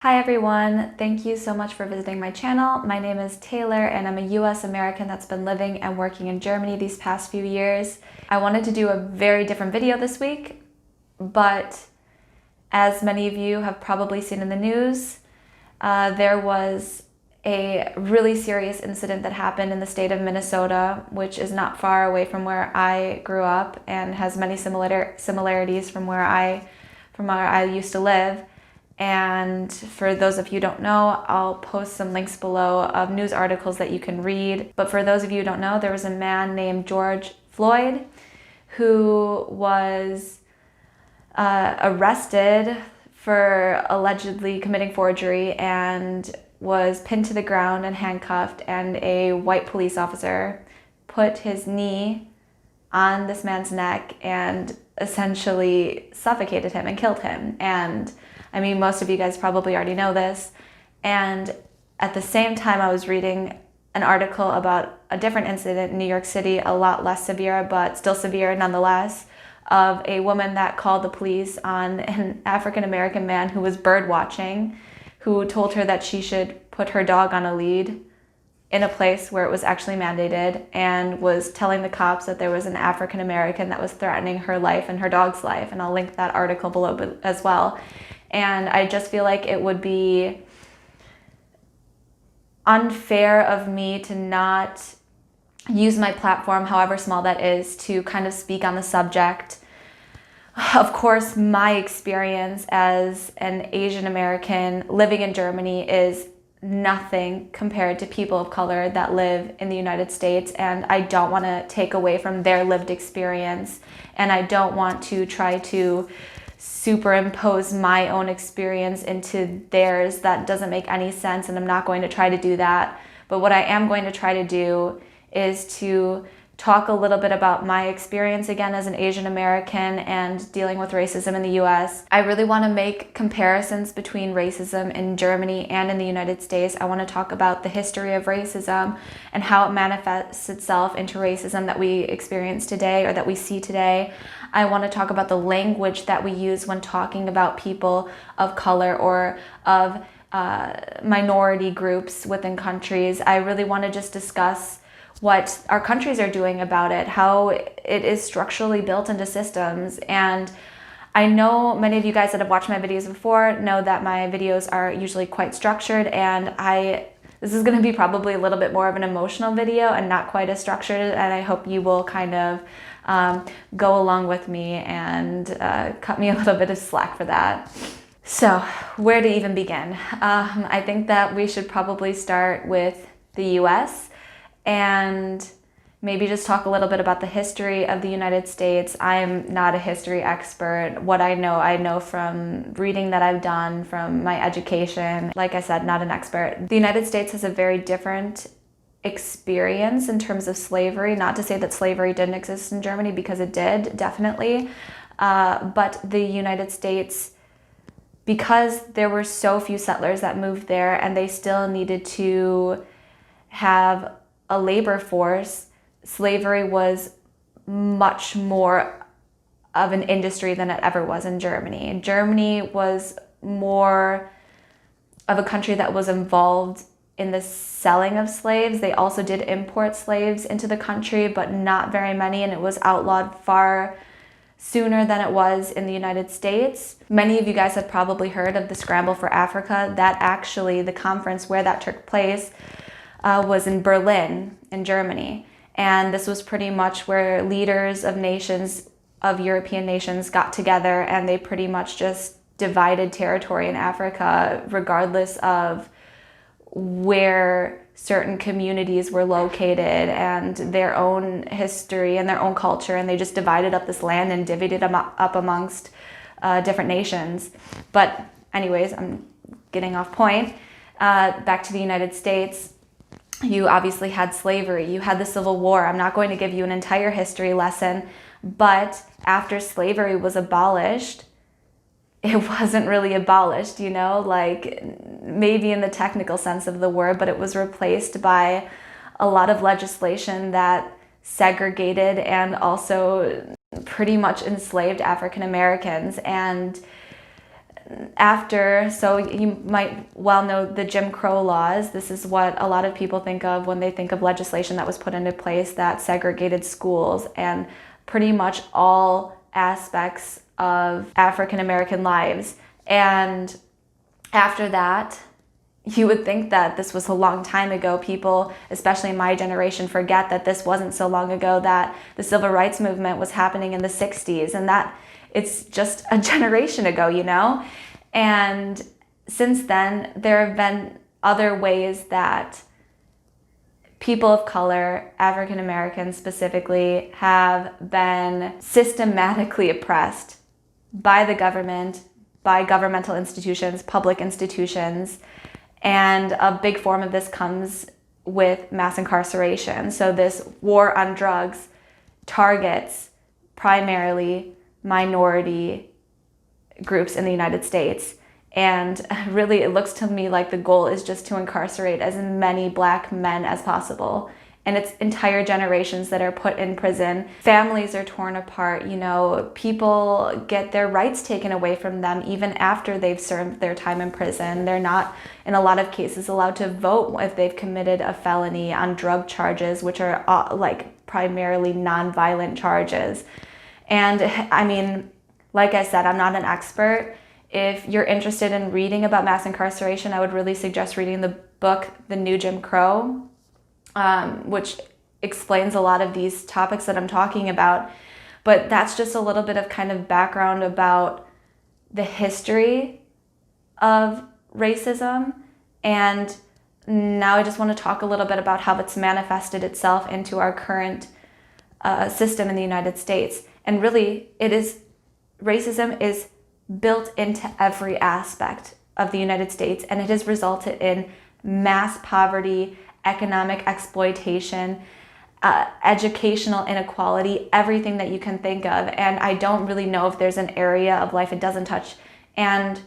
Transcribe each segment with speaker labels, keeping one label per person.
Speaker 1: Hi everyone, thank you so much for visiting my channel. My name is Taylor and I'm a US American that's been living and working in Germany these past few years. I wanted to do a very different video this week, but as many of you have probably seen in the news, there was a really serious incident that happened in the state of Minnesota, which is not far away from where I grew up and has many similarities from where I used to live. And for those of you who don't know, I'll post some links below of news articles that you can read. But for those of you who don't know, there was a man named George Floyd who was arrested for allegedly committing forgery and was pinned to the ground and handcuffed, and a white police officer put his knee on this man's neck and essentially suffocated him and killed him. And I mean, most of you guys probably already know this. And at the same time, I was reading an article about a different incident in New York City, a lot less severe, but still severe nonetheless, of a woman that called the police on an African-American man who was bird watching, who told her that she should put her dog on a lead in a place where it was actually mandated, and was telling the cops that there was an African-American that was threatening her life and her dog's life. And I'll link that article below as well. And I just feel like it would be unfair of me to not use my platform, however small that is, to kind of speak on the subject. Of course, my experience as an Asian American living in Germany is nothing compared to people of color that live in the United States, and I don't want to take away from their lived experience, and I don't want to try to superimpose my own experience into theirs. That doesn't make any sense, and I'm not going to try to do that. But what I am going to try to do is to talk a little bit about my experience again as an Asian American and dealing with racism in the US. I really want to make comparisons between racism in Germany and in the United States. I want to talk about the history of racism and how it manifests itself into racism that we experience today, or that we see today. I want to talk about the language that we use when talking about people of color or of minority groups within countries. I really want to just discuss what our countries are doing about it, how it is structurally built into systems. And I know many of you guys that have watched my videos before know that my videos are usually quite structured, and this is going to be probably a little bit more of an emotional video and not quite as structured, and I hope you will kind of go along with me and cut me a little bit of slack for that. So where to even begin? I think that we should probably start with the US and maybe just talk a little bit about the history of the United States. I'm not a history expert. What I know from reading that I've done, from my education. Like I said, not an expert. The United States has a very different experience in terms of slavery. Not to say that slavery didn't exist in Germany, because it did, definitely. But the United States, because there were so few settlers that moved there and they still needed to have a labor force, slavery was much more of an industry than it ever was in Germany. Germany was more of a country that was involved in the selling of slaves. They also did import slaves into the country, but not very many, and it was outlawed far sooner than it was in the United States. Many of you guys have probably heard of the Scramble for Africa. That actually, the conference where that took place was in Berlin, in Germany. And this was pretty much where leaders of nations, of European nations, got together, and they pretty much just divided territory in Africa regardless of where certain communities were located and their own history and their own culture, and they just divided up this land and divvied it up amongst different nations. But anyways, I'm getting off point. Back to the United States. You obviously had slavery, you had the Civil War. I'm not going to give you an entire history lesson, but after slavery was abolished, it wasn't really abolished, you know, like maybe in the technical sense of the word, but it was replaced by a lot of legislation that segregated and also pretty much enslaved African Americans. And so you might well know the Jim Crow laws. This is what a lot of people think of when they think of legislation that was put into place that segregated schools and pretty much all aspects of African American lives. And after that, you would think that this was a long time ago. People, especially my generation, forget that this wasn't so long ago, that the civil rights movement was happening in the 60s, and that it's just a generation ago, you know? And since then, there have been other ways that people of color, African Americans specifically, have been systematically oppressed by the government, by governmental institutions, public institutions. And a big form of this comes with mass incarceration. So this war on drugs targets primarily minority groups in the United States. And really, it looks to me like the goal is just to incarcerate as many Black men as possible. And it's entire generations that are put in prison. Families are torn apart, you know, people get their rights taken away from them even after they've served their time in prison. They're not, in a lot of cases, allowed to vote if they've committed a felony on drug charges, which are like primarily nonviolent charges. And I mean, like I said, I'm not an expert. If you're interested in reading about mass incarceration, I would really suggest reading the book, The New Jim Crow, which explains a lot of these topics that I'm talking about. But that's just a little bit of kind of background about the history of racism. And now I just want to talk a little bit about how it's manifested itself into our current system in the United States. And really, racism is built into every aspect of the United States, and it has resulted in mass poverty, economic exploitation, educational inequality, everything that you can think of. And I don't really know if there's an area of life it doesn't touch. And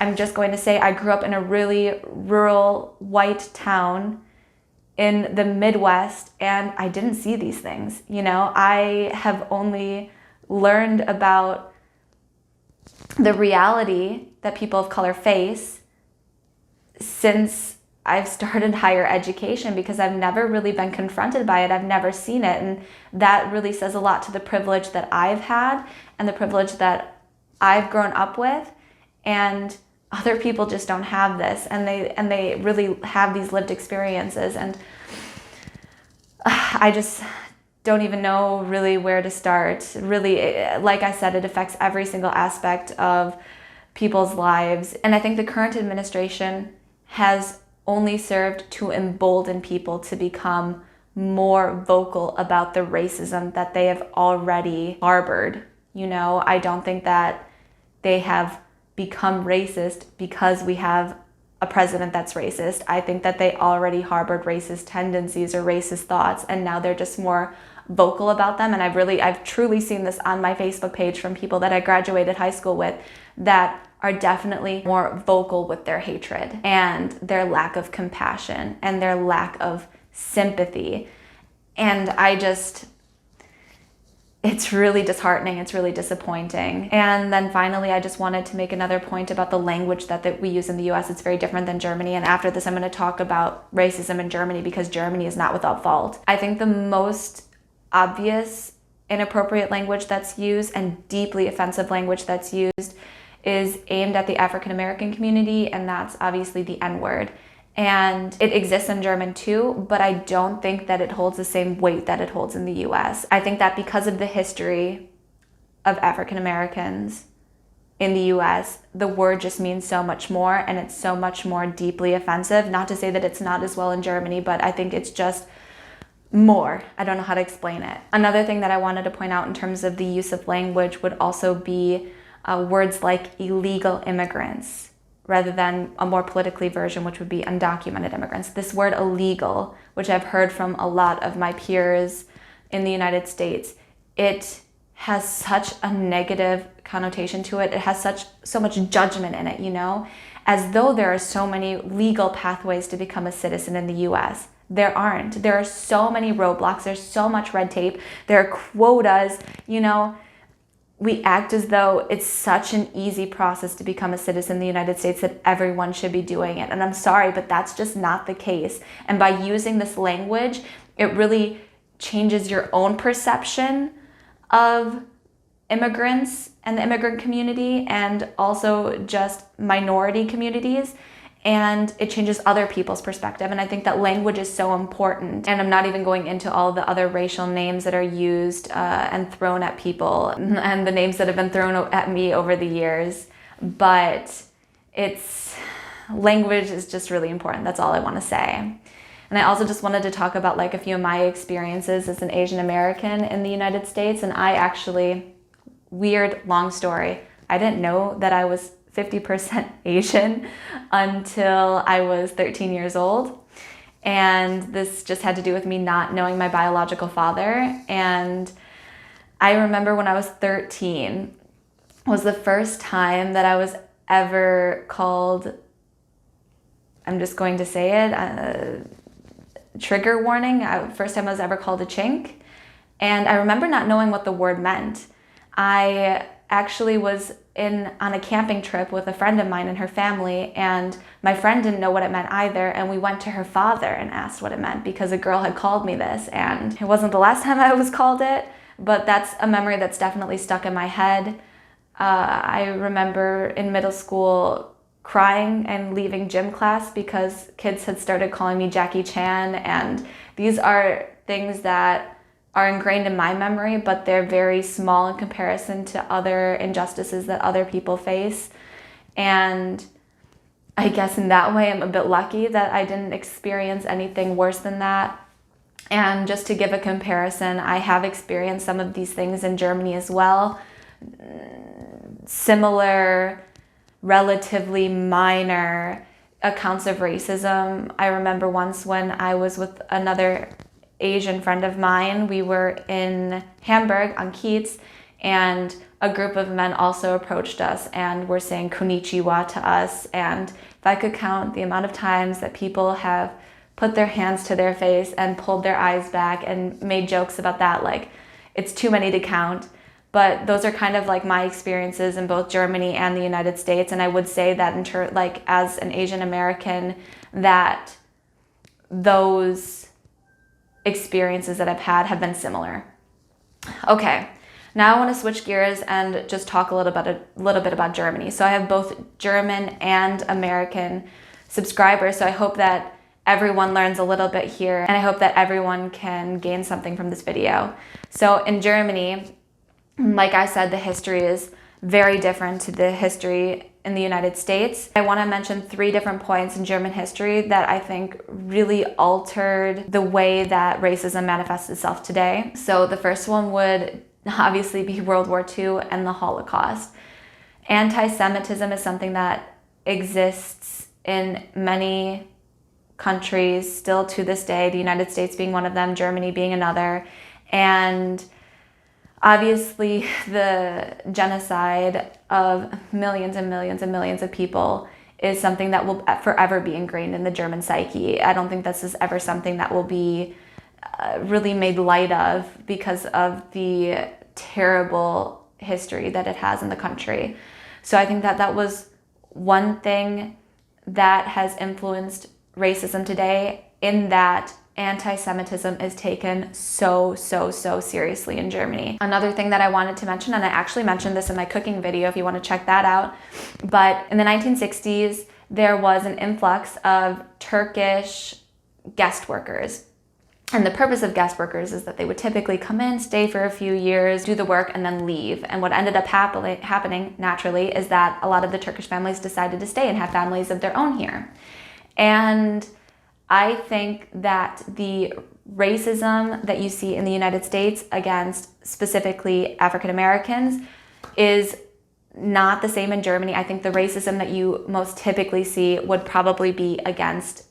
Speaker 1: I'm just going to say I grew up in a really rural white town in the Midwest, and I didn't see these things. You know, I have only learned about the reality that people of color face since I've started higher education, because I've never really been confronted by it. I've never seen it. And that really says a lot to the privilege that I've had and the privilege that I've grown up with. And other people just don't have this. And they really have these lived experiences. And I just don't even know really where to start. Really, like I said, it affects every single aspect of people's lives. And I think the current administration has only served to embolden people to become more vocal about the racism that they have already harbored. You know, I don't think that they have become racist because we have a president that's racist. I think that they already harbored racist tendencies or racist thoughts, and now they're just more vocal about them. And I've truly seen this on my Facebook page from people that I graduated high school with that are definitely more vocal with their hatred and their lack of compassion and their lack of sympathy. And it's really disheartening. It's really disappointing. And then finally, I just wanted to make another point about the language that we use in the US. It's very different than Germany. And after this, I'm going to talk about racism in Germany, because Germany is not without fault. I think the most obvious inappropriate language that's used and deeply offensive language that's used is aimed at the African American community, and that's obviously the N-word. And it exists in German too, but I don't think that it holds the same weight that it holds in the US. I think that because of the history of African Americans in the US, the word just means so much more, and it's so much more deeply offensive. Not to say that it's not as well in Germany, but I think it's just more. I don't know how to explain it. Another thing that I wanted to point out in terms of the use of language would also be words like illegal immigrants, rather than a more politically version, which would be undocumented immigrants. This word illegal, which I've heard from a lot of my peers in the United States, it has such a negative connotation to it. It has so much judgment in it, you know, as though there are so many legal pathways to become a citizen in the US. There aren't. There are so many roadblocks. There's so much red tape. There are quotas, you know. we act as though it's such an easy process to become a citizen in the United States that everyone should be doing it. And I'm sorry, but that's just not the case. And by using this language, it really changes your own perception of immigrants and the immigrant community, and also just minority communities. And it changes other people's perspective. And I think that language is so important. And I'm not even going into all the other racial names that are used and thrown at people, and the names that have been thrown at me over the years. But language is just really important. That's all I want to say. And I also just wanted to talk about like a few of my experiences as an Asian American in the United States. And I actually, weird, long story, I didn't know that I was 50% Asian until I was 13 years old. And this just had to do with me not knowing my biological father. And I remember when I was 13 was the first time that I was ever called, I'm just going to say it, trigger warning. First time I was ever called a chink. And I remember not knowing what the word meant. I actually was on a camping trip with a friend of mine and her family, and my friend didn't know what it meant either, and we went to her father and asked what it meant because a girl had called me this, and it wasn't the last time I was called it, but that's a memory that's definitely stuck in my head. I remember in middle school crying and leaving gym class because kids had started calling me Jackie Chan, and these are things that are ingrained in my memory, but they're very small in comparison to other injustices that other people face. And I guess in that way, I'm a bit lucky that I didn't experience anything worse than that. And just to give a comparison, I have experienced some of these things in Germany as well. Similar, relatively minor accounts of racism. I remember once when I was with another Asian friend of mine, we were in Hamburg on Kiez, and a group of men also approached us and were saying konnichiwa to us. And if I could count the amount of times that people have put their hands to their face and pulled their eyes back and made jokes about that, like, it's too many to count. But those are kind of like my experiences in both Germany and the United States. And I would say that like as an Asian American, that those experiences that I've had have been similar. Okay, now I want to switch gears and just talk a little bit about Germany. So I have both German and American subscribers, so I hope that everyone learns a little bit here, and I hope that everyone can gain something from this video. So in Germany, like I said, the history is very different to the history in the United States. I want to mention 3 different points in German history that I think really altered the way that racism manifests itself today. So the first one would obviously be World War II and the Holocaust. Anti-Semitism is something that exists in many countries still to this day, the United States being one of them, Germany being another. And obviously, the genocide of millions and millions and millions of people is something that will forever be ingrained in the German psyche. I don't think this is ever something that will be really made light of because of the terrible history that it has in the country. So I think that that was one thing that has influenced racism today, in that anti-Semitism is taken so seriously in Germany. Another thing that I wanted to mention, and I actually mentioned this in my cooking video if you want to check that out, but in the 1960s, there was an influx of Turkish guest workers. And the purpose of guest workers is that they would typically come in, stay for a few years, do the work, and then leave. And what ended up happening naturally is that a lot of the Turkish families decided to stay and have families of their own here. And I think that the racism that you see in the United States against specifically African Americans is not the same in Germany. I think the racism that you most typically see would probably be against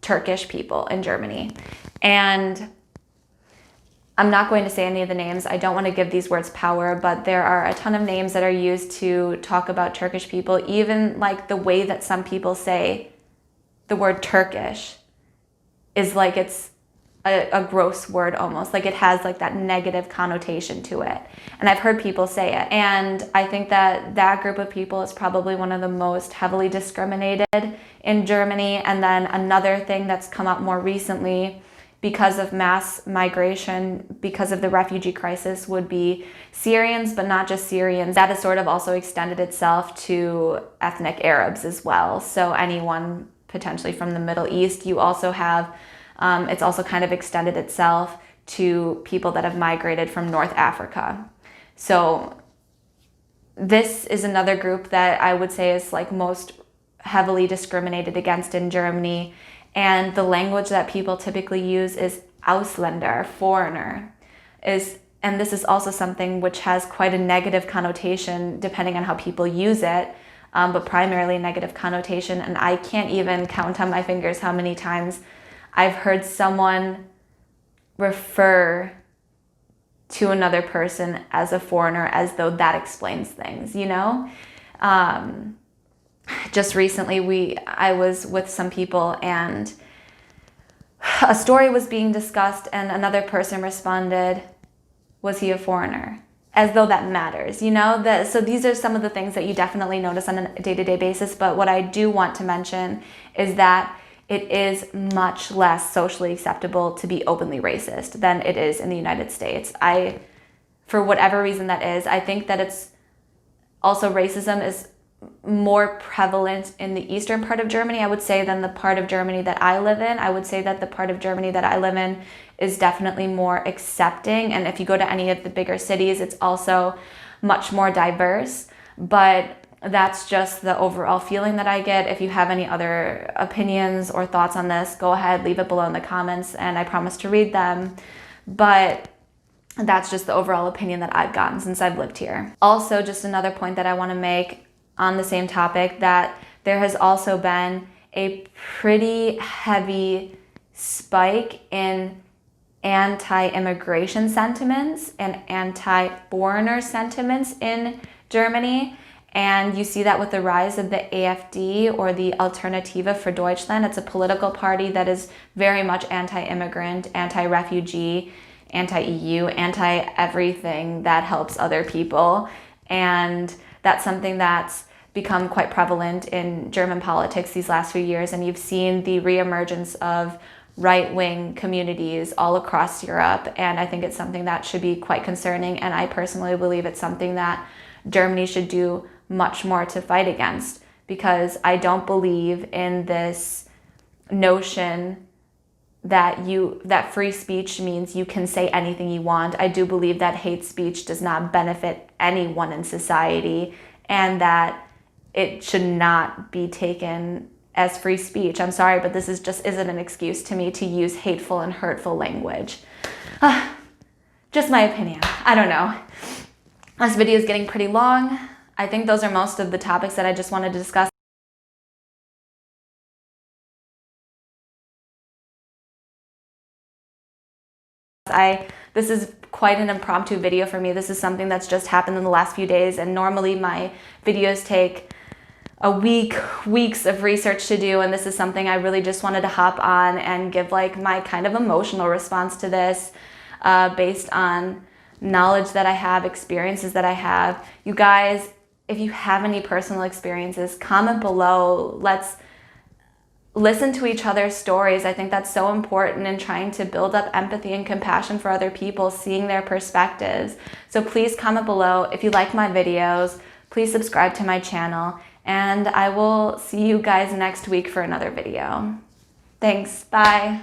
Speaker 1: Turkish people in Germany. And I'm not going to say any of the names. I don't want to give these words power, but there are a ton of names that are used to talk about Turkish people. Even like the way that some people say the word Turkish is like it's a gross word almost. Like it has like that negative connotation to it. And I've heard people say it. And I think that that group of people is probably one of the most heavily discriminated in Germany. And then another thing that's come up more recently because of mass migration, because of the refugee crisis, would be Syrians, but not just Syrians. That has sort of also extended itself to ethnic Arabs as well. So anyone potentially from the Middle East. You also have, it's also kind of extended itself to people that have migrated from North Africa. So this is another group that I would say is like most heavily discriminated against in Germany. And the language that people typically use is Ausländer, foreigner, and this is also something which has quite a negative connotation depending on how people use it. But primarily a negative connotation. And I can't even count on my fingers how many times I've heard someone refer to another person as a foreigner as though that explains things, you know? Just recently, I was with some people and a story was being discussed and another person responded, "Was he a foreigner?" As though that matters, you know? So these are some of the things that you definitely notice on a day-to-day basis. But what I do want to mention is that it is much less socially acceptable to be openly racist than it is in the United States. For whatever reason that is, I think that it's also racism is more prevalent in the eastern part of Germany, I would say, than the part of Germany that I live in. I would say that the part of Germany that I live in is definitely more accepting. And if you go to any of the bigger cities, it's also much more diverse. But that's just the overall feeling that I get. If you have any other opinions or thoughts on this, go ahead, leave it below in the comments, and I promise to read them. But that's just the overall opinion that I've gotten since I've lived here. Also, just another point that I want to make on the same topic, that there has also been a pretty heavy spike in anti-immigration sentiments and anti-foreigner sentiments in Germany. And you see that with the rise of the AfD, or the Alternative for Deutschland. It's a political party that is very much anti-immigrant, anti-refugee, anti-EU, anti-everything that helps other people. And that's something that's become quite prevalent in German politics these last few years. And you've seen the reemergence of right-wing communities all across Europe. And I think it's something that should be quite concerning. And I personally believe it's something that Germany should do much more to fight against, because I don't believe in this notion that free speech means you can say anything you want. I do believe that hate speech does not benefit anyone in society, and that it should not be taken as free speech. I'm sorry, but this just isn't an excuse to me to use hateful and hurtful language. Just my opinion. I don't know. This video is getting pretty long. I think those are most of the topics that I just wanted to discuss. This is quite an impromptu video for me. This is something that's just happened in the last few days, and normally my videos take a weeks of research to do, and this is something I really just wanted to hop on and give like my kind of emotional response to this, based on knowledge that I have, experiences that I have. You guys, if you have any personal experiences, comment below. Let's listen to each other's stories. I think that's so important in trying to build up empathy and compassion for other people, seeing their perspectives. So please comment below. If you like my videos, please subscribe to my channel, and I will see you guys next week for another video. Thanks, bye.